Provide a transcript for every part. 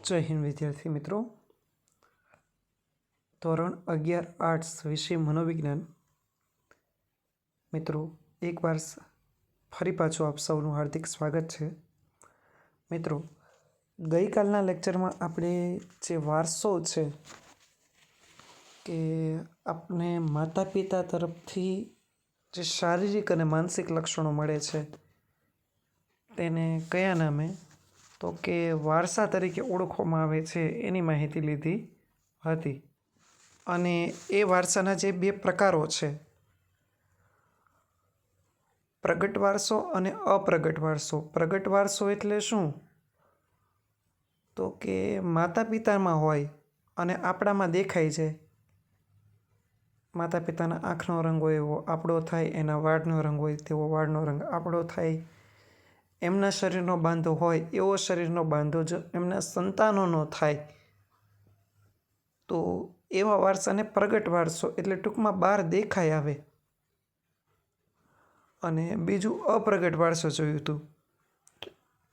જય હિન્દ વિદ્યાર્થી મિત્રો. ધોરણ 11 આર્ટ્સ વિષય મનોવિજ્ઞાન. મિત્રો, એકવાર ફરી પાછું આપ સૌનું હાર્દિક સ્વાગત છે. મિત્રો, ગઈકાલના લેક્ચરમાં આપણે જે વારસો છે કે આપને માતા પિતા તરફથી જે શારીરિક અને માનસિક લક્ષણો મળે છે તેને કયા નામે તો કે વારસા તરીકે ઓળખવામાં આવે છે એની માહિતી લીધી હતી. અને એ વારસાના જે બે પ્રકારો છે, પ્રગટ વારસો અને અપ્રગટ વારસો. પ્રગટ વારસો એટલે શું? તો કે માતા પિતામાં હોય અને આપણામાં દેખાય છે. માતા પિતાના આંખનો રંગ હોય એવો આપણો થાય, એના વાળનો રંગ હોય તેવો વાળનો રંગ આપણો થાય, એમના શરીરનો બાંધો હોય એવો શરીરનો બાંધો જો એમના સંતાનોનો થાય તો એવા વારસાને પ્રગટ વારસો એટલે ટૂંકમાં બહાર દેખાઈ આવે. અને બીજું અપ્રગટ વારસો જોયું હતું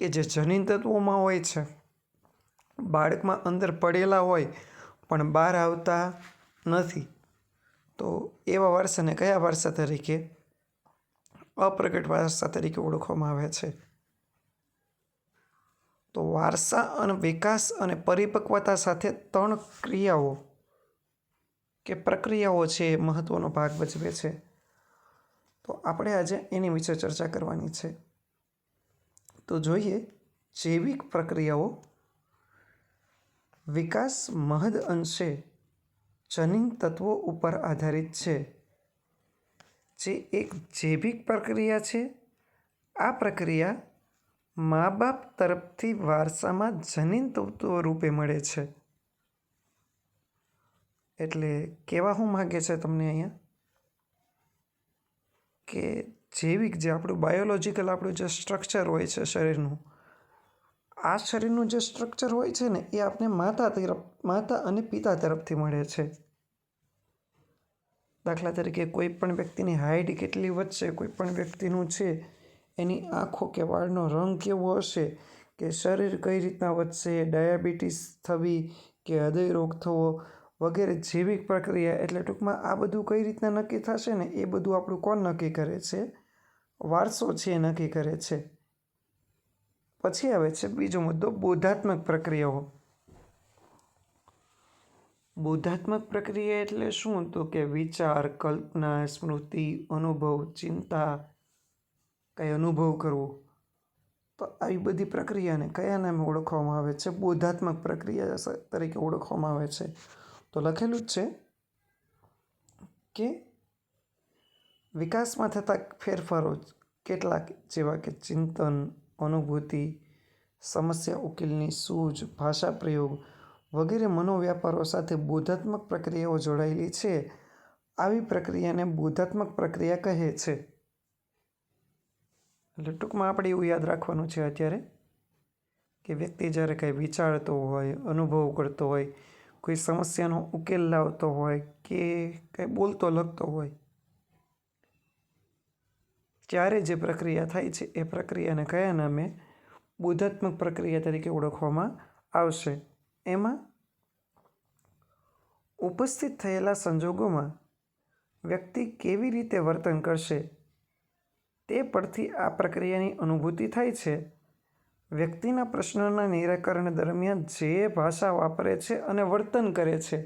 કે જે જનીન તત્વોમાં હોય છે, બાળકમાં અંદર પડેલા હોય પણ બહાર આવતા નથી, તો એવા વારસાને કયા વારસા તરીકે? અપ્રગટ વારસા તરીકે ઓળખવામાં આવે છે. તો વારસા અને વિકાસ અને પરિપક્વતા સાથે 3 ક્રિયાઓ કે પ્રક્રિયાઓ છે એ મહત્વનો ભાગ ભજવે છે. તો આપણે આજે એની વિશે ચર્ચા કરવાની છે. તો જોઈએ, જૈવિક પ્રક્રિયાઓ. વિકાસ મહદ અંશે જનીન તત્વો ઉપર આધારિત છે. જે એક જૈવિક પ્રક્રિયા છે, આ પ્રક્રિયા મા બાપ તરફથી વારસામાં જનીન તત્વો રૂપે મળે છે. એટલે કહેવા શું માગે છે તમને અહીંયા કે જૈવિક જે આપણું બાયોલોજિકલ આપણું જે સ્ટ્રક્ચર હોય છે શરીરનું, આ શરીરનું જે સ્ટ્રક્ચર હોય છે ને એ આપણે માતા અને પિતા તરફથી મળે છે. દાખલા તરીકે કોઈ પણ વ્યક્તિની હાઇટ કેટલી વધશે, કોઈ પણ વ્યક્તિનું છે એની આંખો કે વાળનો રંગ કેવો હશે, કે શરીર કઈ રીતના વધશે, ડાયાબિટીસ થવી કે હૃદય રોગ થવો વગેરે જૈવિક પ્રક્રિયા. એટલે ટૂંકમાં આ બધું કઈ રીતના નક્કી થશે ને એ બધું આપણું કોણ નક્કી કરે છે? વારસો છે એ નક્કી કરે છે. પછી આવે છે બીજો મુદ્દો, બોધાત્મક પ્રક્રિયાઓ. બોધાત્મક પ્રક્રિયા એટલે શું? તો કે વિચાર, કલ્પના, સ્મૃતિ, અનુભવ, ચિંતા, કંઈ અનુભવ કરવો. તો આવી બધી પ્રક્રિયાને કયા નામે ઓળખવામાં આવે છે? બોધાત્મક પ્રક્રિયા તરીકે ઓળખવામાં આવે છે. તો લખેલું જ છે કે વિકાસમાં થતા ફેરફારો કેટલાક જેવા કે ચિંતન, અનુભૂતિ, સમસ્યા ઉકેલની સૂઝ, ભાષા પ્રયોગ વગેરે મનોવ્યાપારો સાથે બોધાત્મક પ્રક્રિયાઓ જોડાયેલી છે. આવી પ્રક્રિયાને બોધાત્મક પ્રક્રિયા કહે છે. એટલે ટૂંકમાં આપણે એવું યાદ રાખવાનું છે અત્યારે કે વ્યક્તિ જ્યારે કંઈ વિચારતો હોય, અનુભવ કરતો હોય, કોઈ સમસ્યાનો ઉકેલ લાવતો હોય કે કંઈ બોલતો લખતો હોય, ત્યારે જે પ્રક્રિયા થાય છે એ પ્રક્રિયાને કયા નામે? બોધાત્મક પ્રક્રિયા તરીકે ઓળખવામાં આવશે. એમાં ઉપસ્થિત થયેલા સંજોગોમાં વ્યક્તિ કેવી રીતે વર્તન કરશે તે પરથી આ પ્રક્રિયાની અનુભૂતિ થાય છે. વ્યક્તિના પ્રશ્નોના નિરાકરણ દરમિયાન જે ભાષા વાપરે છે અને વર્તન કરે છે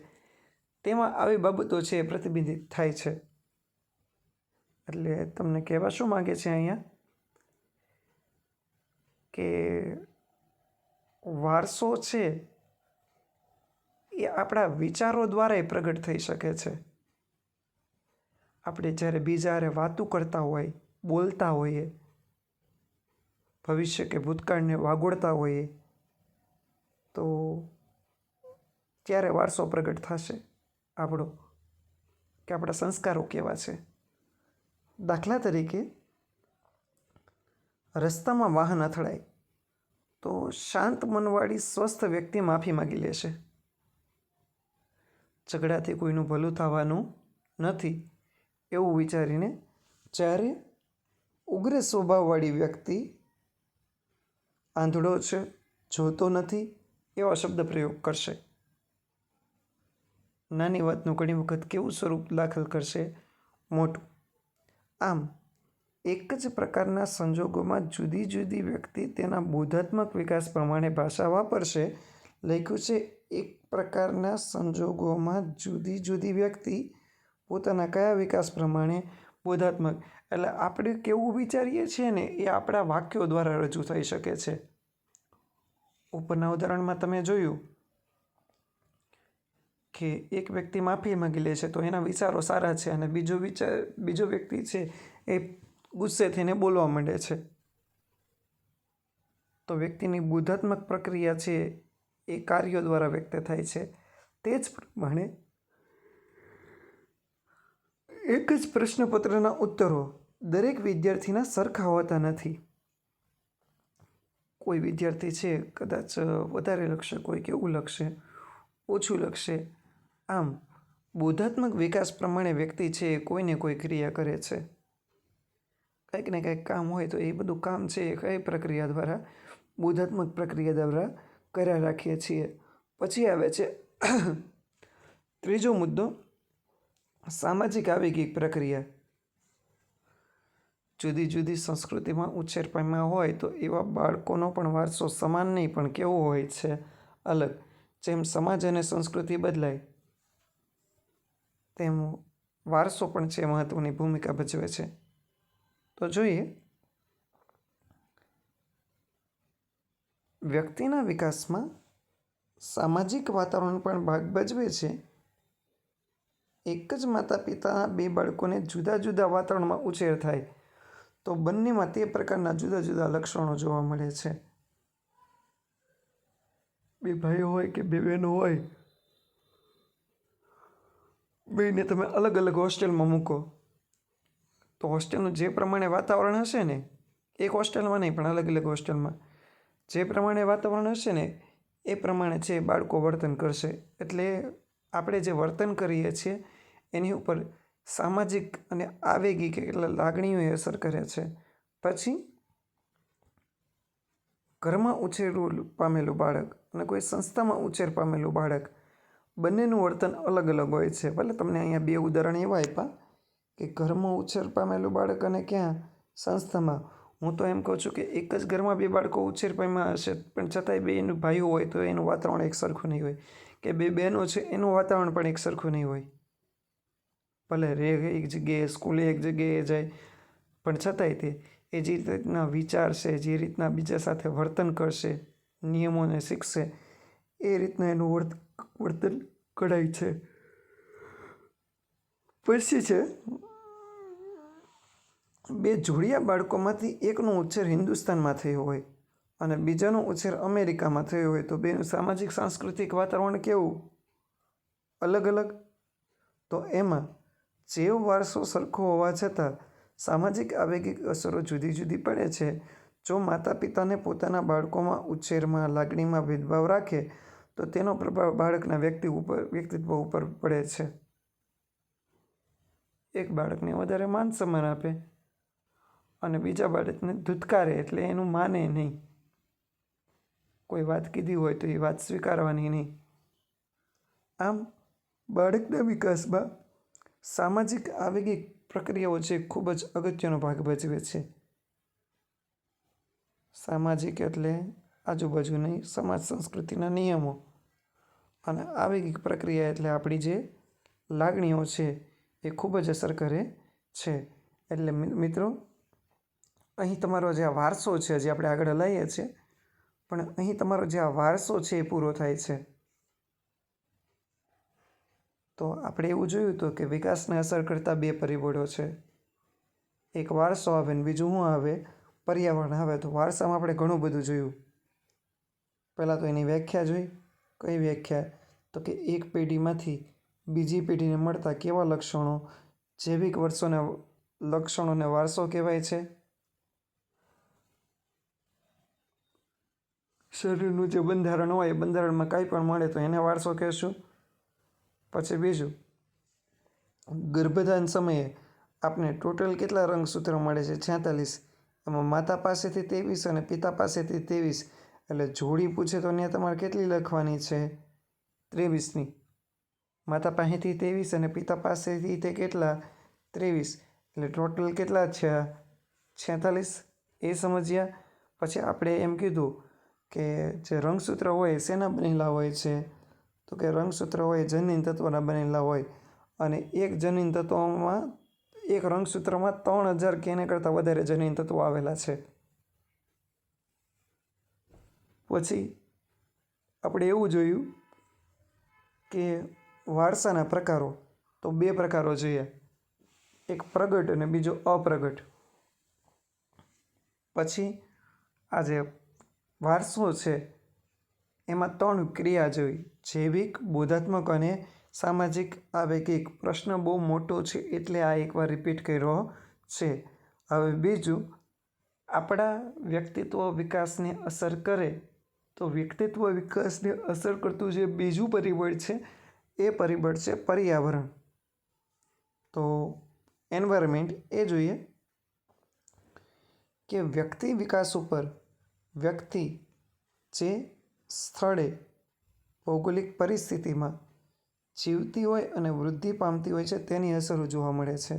તેમાં આવી બાબતો છે એ પ્રતિબિંબિત થાય છે. એટલે તમને કહેવા શું માગે છે અહીંયા કે વારસો છે એ આપણા વિચારો દ્વારા પ્રગટ થઈ શકે છે. આપણે જ્યારે બીજા હારે વાતું કરતા હોય, બોલતા હોઈએ, ભવિષ્ય કે ભૂતકાળને વાગોળતા હોઈએ તો ત્યારે વારસો પ્રગટ થશે આપણો, કે આપણા સંસ્કારો કેવા છે. દાખલા તરીકે રસ્તામાં વાહન અથડાય તો શાંત મનવાળી સ્વસ્થ વ્યક્તિ માફી માગી લેશે. ઝઘડાથી કોઈનું ભલું થવાનું નથી એવું વિચારીને. જ્યારે ઉગ્ર સ્વભાવવાળી વ્યક્તિ આંધળો છે, જોતો નથી, એવા શબ્દ પ્રયોગ કરશે. નાની વાતનું ઘણી વખત કેવું સ્વરૂપ દાખલ કરશે? મોટું. આમ એક જ પ્રકારના સંજોગોમાં જુદી જુદી વ્યક્તિ તેના બોધાત્મક વિકાસ પ્રમાણે ભાષા વાપરશે. લખ્યું છે એક પ્રકારના સંજોગોમાં જુદી જુદી વ્યક્તિ પોતાના કયા વિકાસ પ્રમાણે બોધાત્મક, એટલે આપણે કેવું વિચારીએ છીએ ને એ આપણા વાક્યો દ્વારા રજૂ થઈ શકે છે. ઉપરના ઉદાહરણમાં તમે જોયું કે એક વ્યક્તિ માફી માંગી લે છે તો એના વિચારો સારા છે, અને બીજો વ્યક્તિ છે એ ગુસ્સે થઈને બોલવા માંડે છે. તો વ્યક્તિની બોધાત્મક પ્રક્રિયા છે એ કાર્યો દ્વારા વ્યક્ત થાય છે. તે જ પ્રમાણે એક જ પ્રશ્નપત્રના ઉત્તરો દરેક વિદ્યાર્થીના સરખા હોતા નથી. કોઈ વિદ્યાર્થી છે કદાચ વધારે લખશે, કોઈ કેવું લખશે, ઓછું લખશે. આમ બોધાત્મક વિકાસ પ્રમાણે વ્યક્તિ છે એ કોઈને કોઈ ક્રિયા કરે છે. કંઈક ને કંઈક કામ હોય તો એ બધું કામ છે એ કઈ પ્રક્રિયા દ્વારા? બોધાત્મક પ્રક્રિયા દ્વારા કર્યા રાખીએ છીએ. પછી આવે છે ત્રીજો મુદ્દો, સામાજિક આવેગિક પ્રક્રિયા. જુદી જુદી સંસ્કૃતિમાં ઉછેર પામ્યા હોય તો એવા બાળકોનો પણ વારસો સમાન નહીં પણ કેવો હોય છે? અલગ. જેમ સમાજ અને સંસ્કૃતિ બદલાય તેમ વારસો પણ છે મહત્વની ભૂમિકા ભજવે છે. તો જોઈએ, વ્યક્તિના વિકાસમાં સામાજિક વાતાવરણ પણ ભાગ ભજવે છે. એક જ માતા પિતાના બે બાળકોને જુદા જુદા વાતાવરણમાં ઉછેર થાય તો બંનેમાં તે પ્રકારના જુદા જુદા લક્ષણો જોવા મળે છે. બે ભાઈઓ હોય કે બે બહેનો હોય, બેને તમે અલગ અલગ હોસ્ટેલમાં મૂકો તો હોસ્ટેલનું જે પ્રમાણે વાતાવરણ હશે ને, એક હોસ્ટેલમાં નહીં પણ અલગ અલગ હોસ્ટેલમાં જે પ્રમાણે વાતાવરણ હશે ને એ પ્રમાણે છે બાળકો વર્તન કરશે. એટલે આપણે જે વર્તન કરીએ છીએ એની ઉપર સામાજિક અને આવેગિક એટલે લાગણીઓ અસર કરે છે. પછી ઘરમાં ઉછેર પામેલું બાળક અને કોઈ સંસ્થામાં ઉછેર પામેલું બાળક, બંનેનું વર્તન અલગ અલગ હોય છે. ભલે તમને અહીંયા બે ઉદાહરણ એવા આપ્યા કે ઘરમાં ઉછેર પામેલું બાળક અને ક્યાં સંસ્થામાં. હું તો એમ કહું છું કે એક જ ઘરમાં બે બાળકો ઉછેર પામ્યા હશે પણ છતાંય બે એનું ભાઈઓ હોય તો એનું વાતાવરણ એક સરખું નહીં હોય, કે બે બહેનો છે એનું વાતાવરણ પણ એક સરખું નહીં હોય. ભલે રે એક જગ્યાએ, સ્કૂલે એક જગ્યાએ જાય, પણ છતાંય તે એ જે રીતના વિચારશે, જે રીતના બીજા સાથે વર્તન કરશે, નિયમોને શીખશે, એ રીતના એનું વર્તન કરાય છે. પછી છે બે જોડિયા બાળકોમાંથી એકનો ઉછેર હિન્દુસ્તાનમાં થયો હોય અને બીજાનો ઉછેર અમેરિકામાં થયો હોય તો બેનું સામાજિક સાંસ્કૃતિક વાતાવરણ કેવું? અલગ અલગ. તો એમાં જેવ વારસો સરખો હોવા છતાં સામાજિક આવેગિક અસરો જુદી જુદી પડે છે. જો માતા પિતાને પોતાના બાળકોમાં ઉછેરમાં, લાગણીમાં ભેદભાવ રાખે તો તેનો પ્રભાવ બાળકના વ્યક્તિત્વ ઉપર પડે છે. એક બાળકને વધારે માન સન્માન આપે અને બીજા બાળકને ધુત્કારે એટલે એનું માને નહીં. કોઈ વાત કીધી હોય તો એ વાત સ્વીકારવાની નહીં. આમ બાળકના વિકાસમાં સામાજિક આવેગિક પ્રક્રિયાઓ છે ખૂબ જ અગત્યનો ભાગ ભજવે છે. સામાજિક એટલે આજુબાજુ નહીં, સમાજ સંસ્કૃતિના નિયમો, અને આવેગિક પ્રક્રિયા એટલે આપણી જે લાગણીઓ છે એ ખૂબ જ અસર કરે છે. એટલે મિત્રો, અહીં તમારો જે આ વારસો છે, જે આપણે આગળ લઈએ છીએ, પણ અહીં તમારો જે આ વારસો છે એ પૂરો થાય છે. તો આપણે એવું જોયું હતું કે વિકાસને અસર કરતા બે પરિબળો છે. એક વારસો આવે ને બીજું શું આવે? પર્યાવરણ આવે. તો વારસામાં આપણે ઘણું બધું જોયું. પહેલાં તો એની વ્યાખ્યા જોઈ. કઈ વ્યાખ્યા? તો કે એક પેઢીમાંથી બીજી પેઢીને મળતા કેવા લક્ષણો, જૈવિક લક્ષણોને વારસો કહેવાય છે. શરીરનું જે બંધારણ હોય એ બંધારણમાં કાંઈ પણ મળે તો એને વારસો કહેશું. પછી બીજું, ગર્ભધાન સમયે આપને ટોટલ કેટલા રંગસૂત્રો મળે છે? 46. એમાં માતા પાસેથી 23 અને પિતા પાસેથી 23. એટલે જોડી પૂછે તો ત્યાં તમારે કેટલી લખવાની છે? 23ની. માતા પાસેથી 23 અને પિતા પાસેથી તે કેટલા? 23. એટલે ટોટલ કેટલા થયા? 46. એ સમજ્યા. પછી આપણે એમ કીધું કે જે રંગસૂત્ર હોય શેના બનેલા હોય છે? તો કે રંગસૂત્ર હોય જનીન તત્વના બનેલા હોય, અને એક જનીન તત્વમાં એક રંગસૂત્રમાં 3000 કે એને કરતાં વધારે જનીન તત્વો આવેલા છે. પછી આપણે એવું જોયું કે વારસાના પ્રકારો, તો 2 પ્રકારો જોઈએ, એક પ્રગટ અને બીજો અપ્રગટ. પછી આ જે વારસો છે એમાં 3 ક્રિયા જોઈ: જૈવિક, બોધાત્મક અને સામાજિક આવેગિક. પ્રશ્ન બહુ મોટો છે એટલે આ એકવાર રિપીટ કર્યો છે. હવે બીજું, આપણા વ્યક્તિત્વ વિકાસને અસર કરે, તો વ્યક્તિત્વ વિકાસને અસર કરતું જે બીજું પરિબળ છે એ પરિબળ છે પર્યાવરણ. તો એન્વાયરમેન્ટ એ જોઈએ કે વ્યક્તિ વિકાસ ઉપર વ્યક્તિ જે સ્થળે ભૌગોલિક પરિસ્થિતિમાં જીવતી હોય અને વૃદ્ધિ પામતી હોય છે તેની અસરો જોવા મળે છે.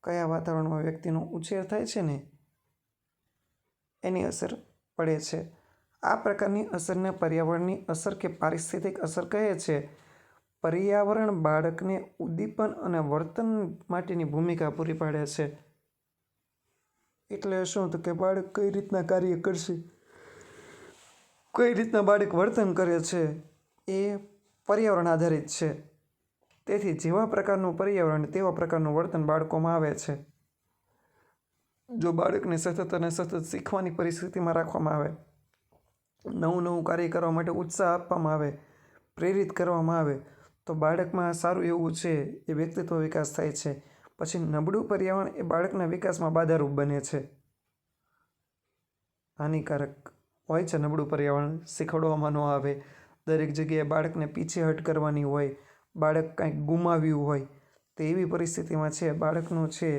કયા વાતાવરણમાં વ્યક્તિનો ઉછેર થાય છે ને એની અસર પડે છે. આ પ્રકારની અસરને પર્યાવરણની અસર કે પારિસ્થિતિક અસર કહે છે. પર્યાવરણ બાળકને ઉદ્દીપન અને વર્તન માટેની ભૂમિકા પૂરી પાડે છે. એટલે શું? તો કે બાળક કઈ રીતના કાર્ય કરશે, કઈ રીતના બાળક વર્તન કરે છે એ પર્યાવરણ આધારિત છે. તેથી જેવા પ્રકારનું પર્યાવરણ તેવા પ્રકારનું વર્તન બાળકોમાં આવે છે. જો બાળકને સતત અને સતત શીખવાની પરિસ્થિતિમાં રાખવામાં આવે, નવું નવું કાર્ય કરવા માટે ઉત્સાહ આપવામાં આવે, પ્રેરિત કરવામાં આવે, તો બાળકમાં સારું એવું છે એ વ્યક્તિત્વ વિકાસ થાય છે. પછી નબળું પર્યાવરણ એ બાળકના વિકાસમાં બાધારૂપ બને છે, હાનિકારક હોય છે. નબળું પર્યાવરણ શીખવાડવામાં ન આવે, દરેક જગ્યાએ બાળકને પીછેહટ કરવાની હોય, બાળક કાંઈક ગુમાવ્યું હોય, તો એવી પરિસ્થિતિમાં છે બાળકનો છે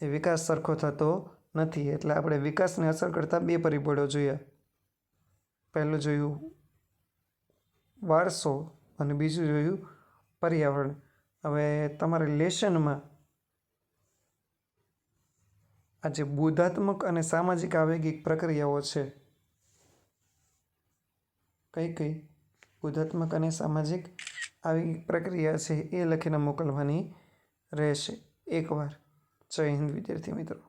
એ વિકાસ સરખો થતો નથી. એટલે આપણે વિકાસને અસર કરતા 2 પરિબળો જોયા. પહેલું જોયું વારસો અને બીજું જોયું પર્યાવરણ. હવે તમારે લેસનમાં આ જે બોધાત્મક અને સામાજિક આવેગિક પ્રક્રિયાઓ છે, કઈ કઈ બોધાત્મક અને સામાજિક આવેગિક પ્રક્રિયા છે એ લખીને મોકલવાની રહેશે એકવાર. જય હિન્દ વિદ્યાર્થી મિત્રો.